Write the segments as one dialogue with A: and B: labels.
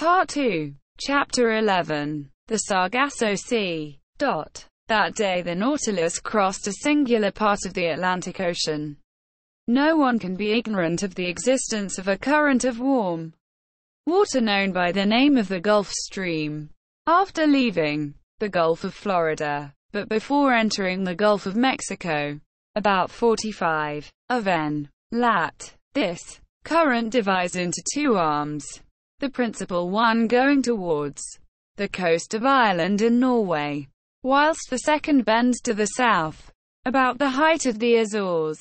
A: Part 2. Chapter 11. The Sargasso Sea. That day the Nautilus crossed a singular part of the Atlantic Ocean. No one can be ignorant of the existence of a current of warm water known by the name of the Gulf Stream. After leaving the Gulf of Florida, but before entering the Gulf of Mexico, about 45 of N. lat. This current divides into two arms. The principal one going towards the coast of Ireland and Norway, whilst the second bends to the south, about the height of the Azores,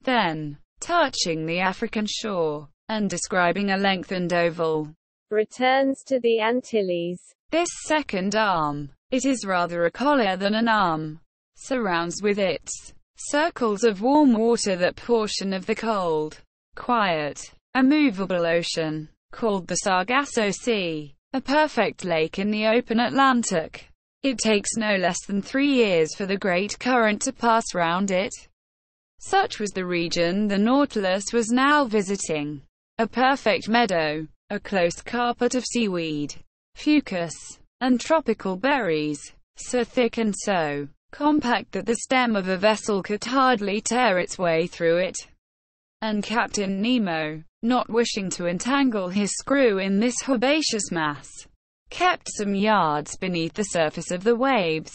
A: then touching the African shore, and describing a lengthened oval,
B: returns to the Antilles.
A: This second arm, it is rather a collar than an arm, surrounds with its circles of warm water that portion of the cold, quiet, immovable ocean, called the Sargasso Sea, a perfect lake in the open Atlantic. It takes no less than 3 years for the great current to pass round it. Such was the region the Nautilus was now visiting. A perfect meadow, a close carpet of seaweed, fucus, and tropical berries, so thick and so compact that the stem of a vessel could hardly tear its way through it. And Captain Nemo, not wishing to entangle his screw in this herbaceous mass, kept some yards beneath the surface of the waves.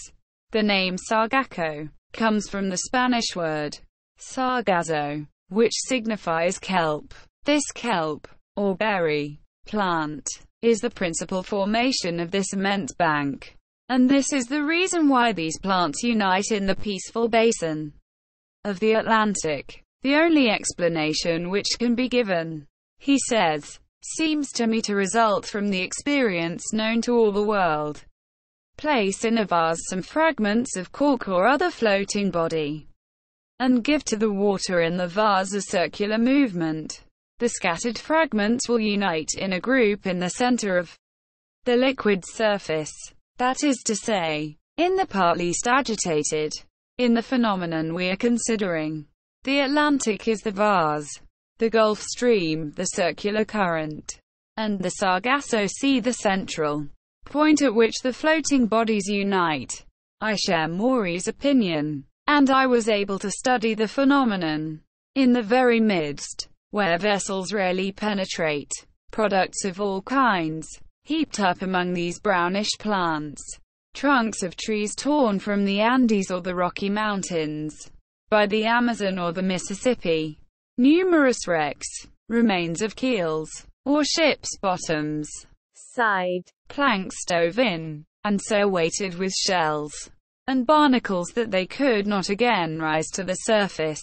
A: The name Sargasso comes from the Spanish word Sargasso, which signifies kelp. This kelp, or berry, plant, is the principal formation of this immense bank, and this is the reason why these plants unite in the peaceful basin of the Atlantic. The only explanation which can be given, he says, seems to me to result from the experience known to all the world. Place in a vase some fragments of cork or other floating body, and give to the water in the vase a circular movement. The scattered fragments will unite in a group in the center of the liquid surface, that is to say, in the part least agitated. In the phenomenon we are considering, the Atlantic is the vase, the Gulf Stream the circular current, and the Sargasso Sea the central point at which the floating bodies unite. I share Maury's opinion, and I was able to study the phenomenon in the very midst, where vessels rarely penetrate, products of all kinds, heaped up among these brownish plants, trunks of trees torn from the Andes or the Rocky Mountains, by the Amazon or the Mississippi, numerous wrecks, remains of keels, or ships' bottoms,
B: side
A: planks stove in, and so weighted with shells and barnacles that they could not again rise to the surface.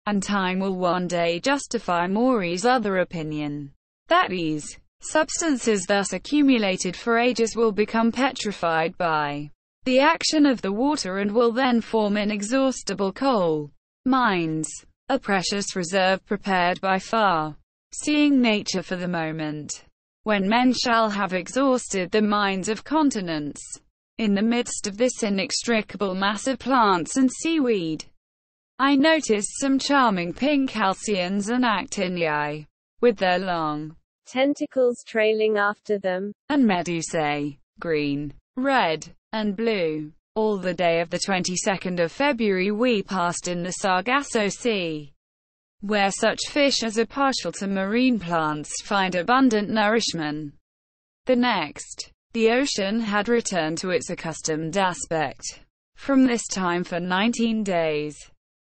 A: And time will one day justify Maury's other opinion, that these substances thus accumulated for ages will become petrified by the action of the water and will then form inexhaustible coal mines, a precious reserve prepared by far-seeing nature for the moment, when men shall have exhausted the mines of continents. In the midst of this inextricable mass of plants and seaweed, I noticed some charming pink halcyons and actiniae, with their long
B: tentacles trailing after them,
A: and medusae, green, red, and blue. All the day of the 22nd of February we passed in the Sargasso Sea, where such fish as are partial to marine plants find abundant nourishment. The next, the ocean had returned to its accustomed aspect. From this time for 19 days,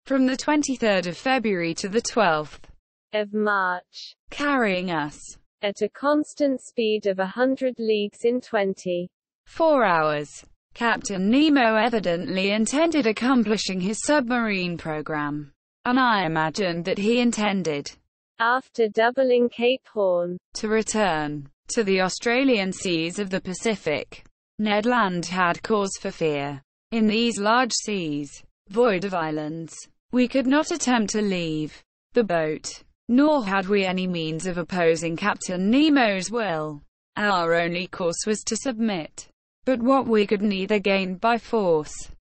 A: from the 23rd of February to the 12th
B: of March,
A: carrying us
B: at a constant speed of 100 leagues in 24
A: hours. Captain Nemo evidently intended accomplishing his submarine program, and I imagined that he intended,
B: after doubling Cape Horn,
A: to return to the Australian seas of the Pacific. Ned Land had cause for fear. In these large seas, void of islands, we could not attempt to leave the boat, nor had we any means of opposing Captain Nemo's will. Our only course was to submit. But what we could neither gain by force,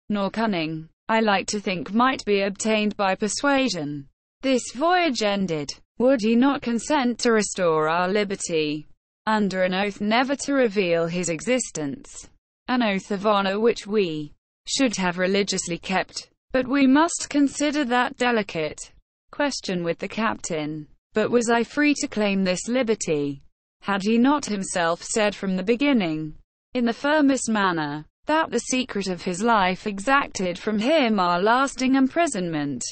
A: nor cunning, I like to think might be obtained by persuasion. This voyage ended, would he not consent to restore our liberty? under an oath never to reveal his existence. An oath of honor which we should have religiously kept. But we must consider that delicate question with the captain. But was I free to claim this liberty? Had he not himself said from the beginning, in the firmest manner, that the secret of his life exacted from him our lasting imprisonment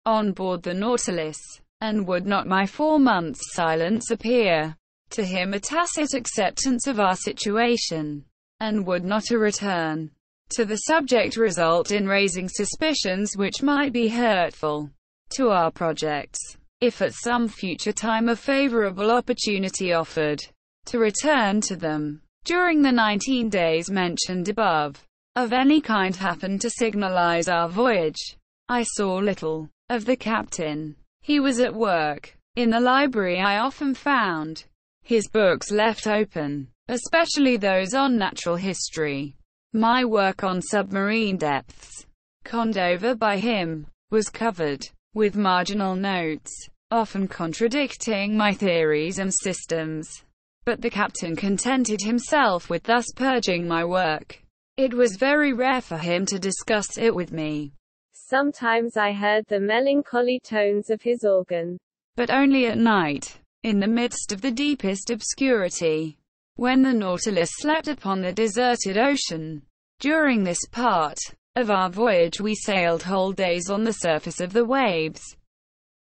A: on board the Nautilus? And would not my 4 months' silence appear to him a tacit acceptance of our situation? And would not a return to the subject result in raising suspicions which might be hurtful to our projects, if at some future time a favorable opportunity offered to return to them, during the 19 days mentioned above, of any kind happened to signalize our voyage? I saw little of the captain. He was at work. In the library I often found his books left open, especially those on natural history. My work on submarine depths, conned over by him, was covered with marginal notes, often contradicting my theories and systems. But the captain contented himself with thus purging my work. It was very rare for him to discuss it with me.
B: Sometimes I heard the melancholy tones of his organ,
A: but only at night, in the midst of the deepest obscurity, when the Nautilus slept upon the deserted ocean. During this part of our voyage we sailed whole days on the surface of the waves.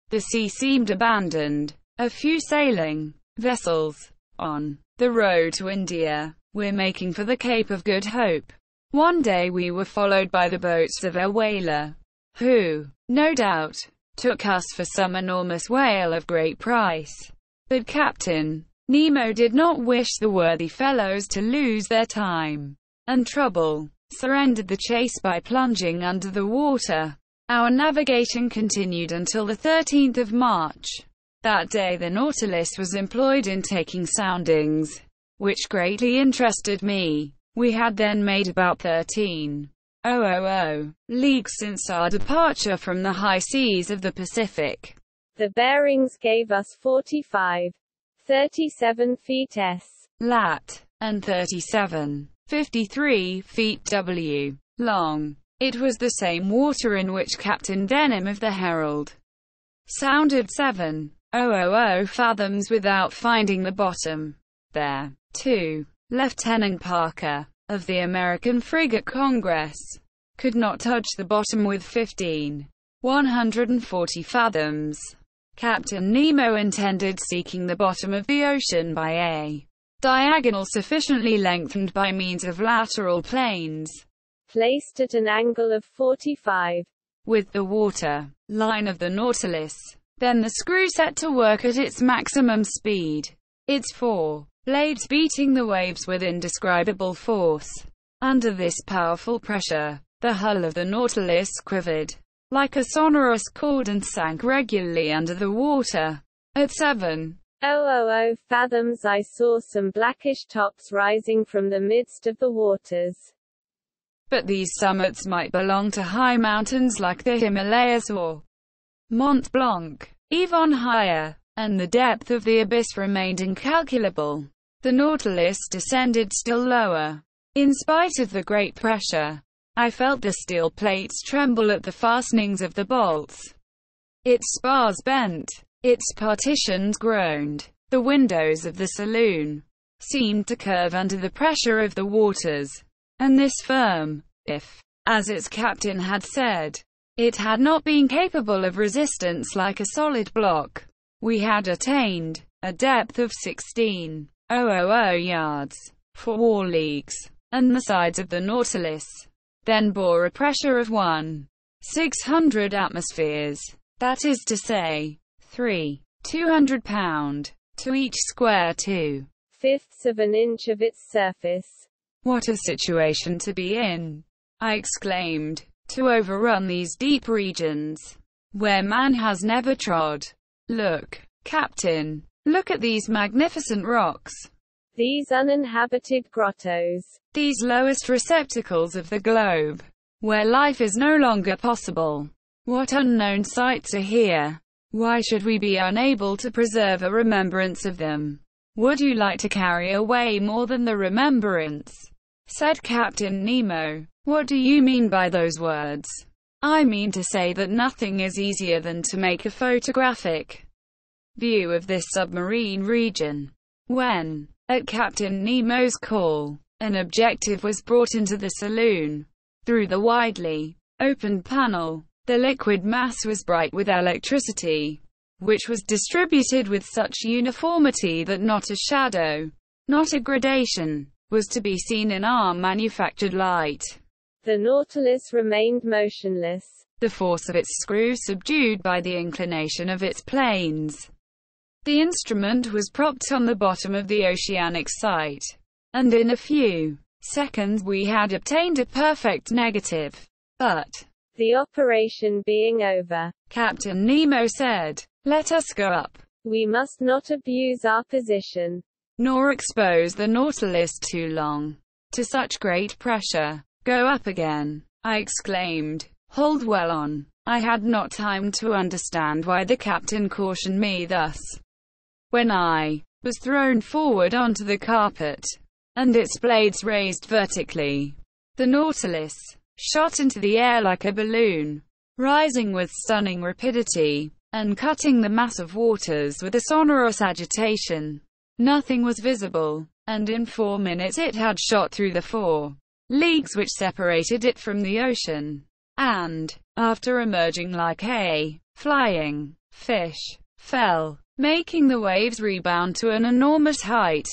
A: The sea seemed abandoned. A few sailing vessels on the road to India were making for the Cape of Good Hope. One day we were followed by the boats of a whaler, who, no doubt, took us for some enormous whale of great price. But Captain Nemo did not wish the worthy fellows to lose their time and trouble, surrendered the chase by plunging under the water. Our navigation continued until the 13th of March. That day the Nautilus was employed in taking soundings, which greatly interested me. We had then made about 13,000 leagues since our departure from the high seas of the Pacific.
B: The bearings gave us 45.37 feet s.
A: lat. And 37.53 feet w. long. It was the same water in which Captain Denham of the Herald sounded 7,000 fathoms without finding the bottom. There, too, Lieutenant Parker, of the American frigate Congress, could not touch the bottom with 140 fathoms. Captain Nemo intended seeking the bottom of the ocean by a diagonal sufficiently lengthened by means of lateral planes,
B: placed at an angle of 45
A: with the water line of the Nautilus. Then the screw set to work at its maximum speed, its 4 blades beating the waves with indescribable force. Under this powerful pressure, the hull of the Nautilus quivered like a sonorous chord and sank regularly under the water. At 7,000
B: fathoms I saw some blackish tops rising from the midst of the waters.
A: But these summits might belong to high mountains like the Himalayas or Mont Blanc, even higher, and the depth of the abyss remained incalculable. The Nautilus descended still lower. In spite of the great pressure, I felt the steel plates tremble at the fastenings of the bolts. Its spars bent. Its partitions groaned. The windows of the saloon seemed to curve under the pressure of the waters. And this firm, if, as its captain had said, it had not been capable of resistance like a solid block. We had attained a depth of 16,000 yards, 4 leagues, and the sides of the Nautilus then bore a pressure of 1,600 atmospheres, that is to say, 200 pound, to each square 2/5
B: of an inch of its surface.
A: What a situation to be in, I exclaimed, to overrun these deep regions, where man has never trod. Look, Captain, look at these magnificent rocks.
B: These uninhabited grottos.
A: These lowest receptacles of the globe, where life is no longer possible. What unknown sights are here. Why should we be unable to preserve a remembrance of them? "Would you like to carry away more than the remembrance?" said Captain Nemo. "What do you mean by those words?" "I mean to say that nothing is easier than to make a photographic view of this submarine region." When, at Captain Nemo's call, an objective was brought into the saloon, through the widely opened panel, the liquid mass was bright with electricity, which was distributed with such uniformity that not a shadow, not a gradation, was to be seen in our manufactured light.
B: The Nautilus remained motionless,
A: the force of its screw subdued by the inclination of its planes. The instrument was propped on the bottom of the oceanic sight, and in a few seconds we had obtained a perfect negative. But,
B: the operation being over,
A: Captain Nemo said, "Let us go up.
B: We must not abuse our position,
A: nor expose the Nautilus too long to such great pressure." "Go up again," I exclaimed. "Hold well on." I had not time to understand why the captain cautioned me thus. When I was thrown forward onto the carpet, and its blades raised vertically, the Nautilus shot into the air like a balloon, rising with stunning rapidity, and cutting the mass of waters with a sonorous agitation. Nothing was visible, and in 4 minutes it had shot through the 4 leagues which separated it from the ocean, and, after emerging like a flying fish, fell, making the waves rebound to an enormous height.